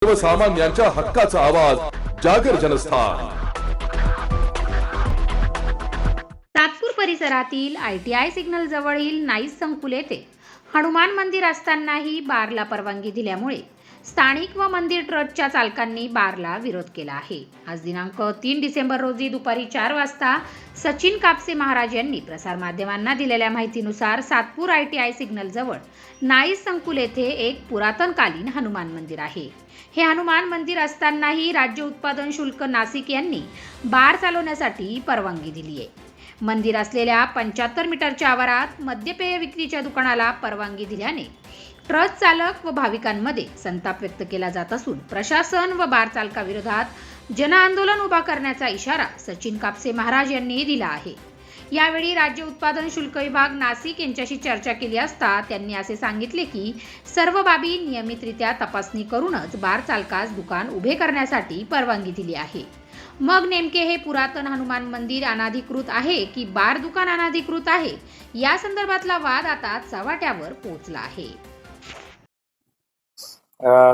सर्वसामान्यांच्या हक्काचा आवाज जागर जनस्थान। सातपूर परिसरातील ITI सिग्नल जवळील नाईस संकुल येथे हनुमान मंदिर असतानाही बारला परवानगी दिल्यामुळे स्थानिक व मंदिर ट्रस्टच्या चालकांनी बारला विरोध केला आहे। आज दिनांक 3 डिसेंबर रोजी दुपारी 4 वाजता सचिन कापसे महाराज यांनी प्रसारमाध्यमांना दिलेल्या माहितीनुसार सातपूर ITI सिग्नल जवळ नाईस संकुल येथे एक पुरातनकालीन हनुमान मंदिर आहे। हे हनुमान मंदिर असतानाही राज्य उत्पादन शुल्क नाशिक यांनी बार चालवण्यासाठी परवानगी दिली आहे। मंदिर असलेल्या 75 मीटरच्या आवारात मद्यपेय विक्रीच्या दुकानाला परवानगी दिल्याने ट्रस्ट चालक व भाविकांमध्ये संताप व्यक्त केला जात असून प्रशासन व बार चालकाविरोधात जनआंदोलन उभा करण्याचा इशारा सचिन कापसे महाराज यांनी दिला आहे। यावेळी राज्य उत्पादन शुल्क विभाग नाशिक यांच्याशी चर्चा केली असता त्यांनी असे सांगितले की सर्व बाबी नियमितरित्या तपासणी करूनच बार चालकास दुकान उभे करण्यासाठी परवानगी दिली आहे। मग नेमके हे पुरातन हनुमान मंदिर अनाधिकृत आहे की बार दुकान अनाधिकृत आहे, या संदर्भातला वाद आता चव्हाट्यावर पोहोचला आहे।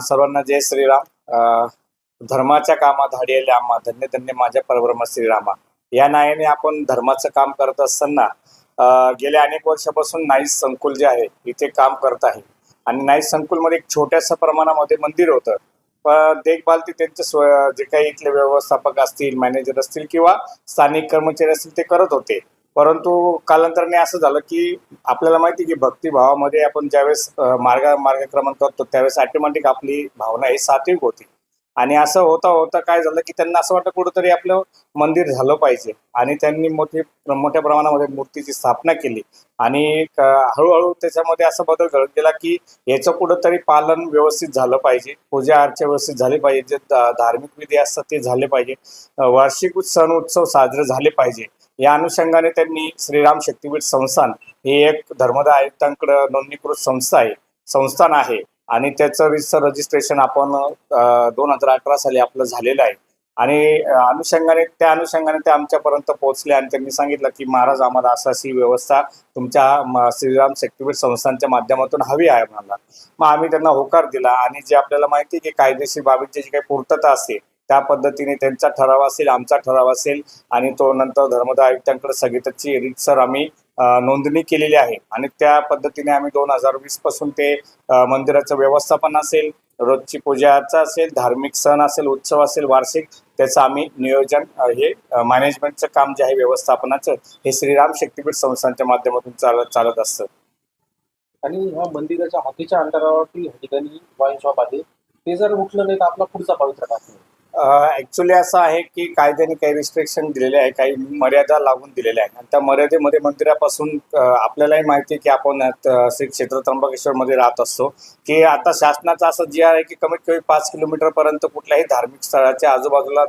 सर्वांना जय श्रीराम। धर्माच्या कामात धाडियाले आम्हा, धन्य धन्य माझ्या परब्रह्म श्रीरामा। या नायाने आपण धर्माचं काम करत असताना गेल्या अनेक वर्षापासून नाईस संकुल जे आहे इथे काम करत आहे आणि नाईस संकुलमध्ये एक छोट्याशा प्रमाणामध्ये मंदिर होतं, पण देखभाल ते त्यांचे जे काही इथले व्यवस्थापक असतील, मॅनेजर असतील किंवा स्थानिक कर्मचारी असतील ते करत होते। परंतु कालांतराने असं झालं की आपल्याला माहिती की भक्तिभावामध्ये आपण ज्यावेळेस मार्गक्रमण करतो त्यावेळेस ऑटोमॅटिक आपली भावना ही सात्विक होती आणि असं होता होता काय झालं की त्यांना असं वाटतं कुठंतरी आपलं मंदिर झालं पाहिजे आणि त्यांनी मोठ्या प्रमाणामध्ये मूर्तीची स्थापना केली आणि हळूहळू त्याच्यामध्ये असं बदल घडत गेला की याचं कुठंतरी पालन व्यवस्थित झालं पाहिजे, पूजा अर्चा व्यवस्थित झाली पाहिजे, जे धार्मिक विधी असतात ते झाले पाहिजे, वार्षिक सण उत्सव साजरे झाले पाहिजे। या अनुषंगाने त्यांनी श्रीराम शक्तीपीठ संस्थान हे एक धर्मदाय आयुक्तांकडे नोंदणीकृत संस्थान आहे आणि त्याचं रजिस्ट्रेशन आपण 2018 साली आपलं झालेलं आहे आणि त्या अनुषंगाने ते आमच्यापर्यंत पोहोचले आणि त्यांनी सांगितलं की महाराज आम्हाला अशी व्यवस्था तुमच्या श्रीराम शक्तीपीठ संस्थांच्या माध्यमातून हवी आहे म्हणाला। मग आम्ही त्यांना होकार दिला आणि जे आपल्याला माहिती की कायदेशीर बाबींची जी काही पूर्तता असते त्या पद्धतीने त्यांचा ठराव असेल, आमचा ठराव असेल आणि तो नंतर धर्मदाय आयुक्तांकडे स्थगितीची रीतसर आम्ही नोंदणी केलेली आहे आणि त्या पद्धतीने आम्ही 2020 पासून ते मंदिराचं व्यवस्थापन असेल, रोजची पूजा अर्चा असेल, धार्मिक सण असेल, उत्सव असेल, वार्षिक त्याचं आम्ही नियोजन हे मॅनेजमेंटचं काम जे आहे व्यवस्थापनाचं हे श्रीराम शक्तीपीठ संस्थांच्या माध्यमातून चालत असतं। आणि ह्या मंदिराच्या हातीच्या अंतरावरती या ठिकाणी वाईन शॉप आहे, ते जर उठलं नाही तर आपला पुढचा पवित्र टाकतो। ॲक्च्युली असं आहे की कायद्याने काही रिस्ट्रिक्शन दिलेले आहे, काही मर्यादा लागून दिलेल्या आहेत आणि त्या मर्यादेमध्ये मंदिरापासून आपल्यालाही माहिती आहे की आपण श्री क्षेत्र त्र्यंबकेश्वरमध्ये राहत असतो की आता शासनाचं असं जे आहे की कमीत कमी 5 किलोमीटरपर्यंत कुठल्याही धार्मिक स्थळाच्या आजूबाजूला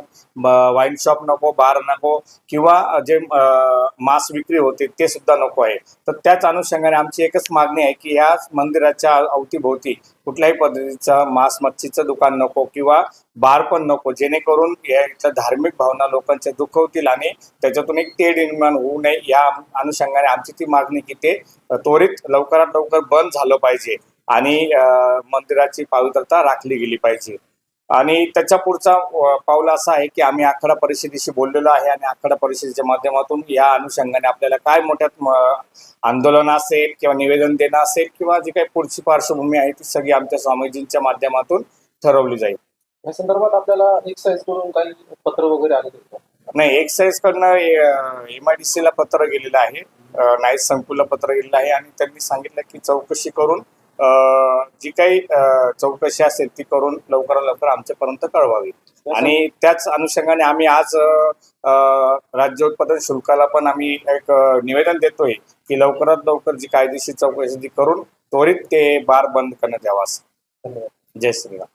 वाईन शॉप नको, बार नको किंवा जे मांस विक्री होते ते सुद्धा नको आहे। तर त्याच अनुषंगाने आमची एकच मागणी आहे की ह्या मंदिराच्या अवतीभोवती कुठल्याही पद्धतीचं मांस मच्छीचं दुकान नको किंवा बार पण नको, जेणेकरून या इथल्या धार्मिक भावना लोकांच्या दुखवतील आणि त्याच्यातून एक तेढ निर्माण होऊ नये। या अनुषंगाने आमची ती मागणी की ते त्वरित लवकरात लवकर बंद झालं पाहिजे आणि मंदिराची पवित्रता राखली गेली पाहिजे। आणि त्याच्या पुढचा पाऊल असा आहे की आम्ही आखाडा परिषदेशी बोललेलो आहे आणि आखाडा परिषदेच्या माध्यमातून या अनुषंगाने आपल्याला काय मोठ्यात आंदोलन असेल किंवा निवेदन देणं असेल किंवा जी काही पुढची पार्श्वभूमी आहे ती सगळी आमच्या स्वामीजींच्या माध्यमातून ठरवली जाईल। या संदर्भात आपल्याला एक्साइज कडून काही पत्र वगैरे आले नाही, एक्साइज कडनं MIDC ला पत्र गेलेलं आहे, नाईस संकुलला पत्र गेलेलं आहे आणि त्यांनी सांगितलं की चौकशी करून जी काही चौकशी असेल ती करून लवकरात लवकर आमच्यापर्यंत कळवावी आणि त्याच अनुषंगाने आम्ही आज राज्य उत्पादन शुल्काला पण आम्ही एक निवेदन देतोय की लवकरात लवकर जी कायदेशीर चौकशी ती करून त्वरित ते बार बंद करण्यात यावा। धन्यवाद। जय श्रीराम।